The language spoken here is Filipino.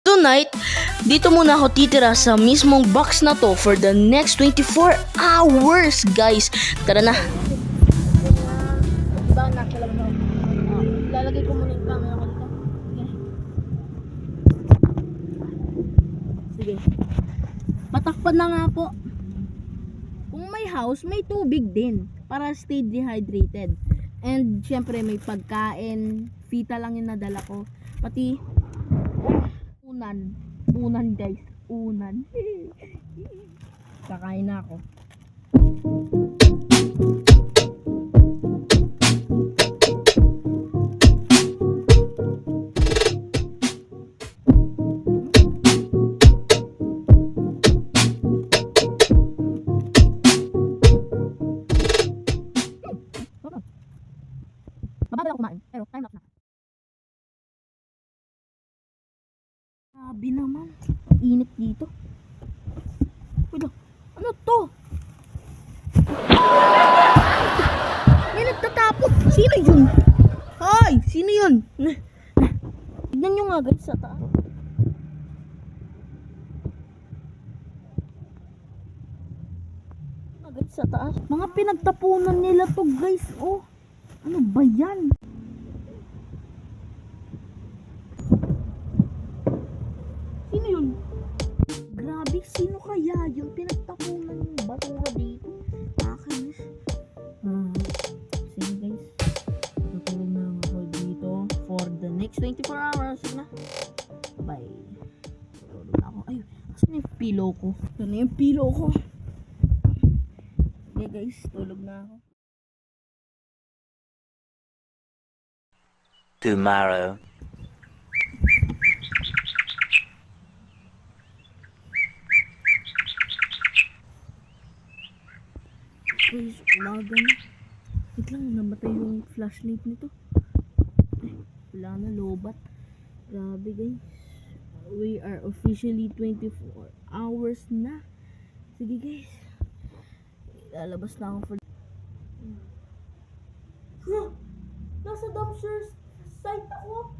Tonight, dito muna ako titira sa mismong box na to for the next 24 hours, guys. Tara na. Diba nasa lang ako? Lalagay ko muna yung camera ko dito. Sige. Patakpan na nga po. Kung may house, may tubig din para stay dehydrated. And syempre may pagkain, fita lang yung nadala ko. Pati unan guys, unan. Kakain na ako. Mabagal ako kumain, pero time lapse na. Sabi naman, init dito. Wala, ano to? May nagtatapos. Sino yun? Hoy, sino yun? Tignan nyo nga guys sa taas. Agad sa taas. Mga pinagtapunan nila to guys. Oh, ano ba yan? Sino yun? Grabe, sino kaya yung pinagtapunan yung basura dito? Nakakainis. Sige guys, tutulog na lang ako dito for the next 24 hours. Sige na. Bye. Tutulog na ako. Ay, asan yung pillow ko? Ito na yung pillow ko. Okay guys, tulog na ako. Tomorrow. Guys, umaga na. Wait lang, namatay yung flashlight nito. Ay, wala na, lobat. Grabe guys. We are officially 24 hours na. Sige guys. Lalabas na ako for... Nasa dumpster site ako.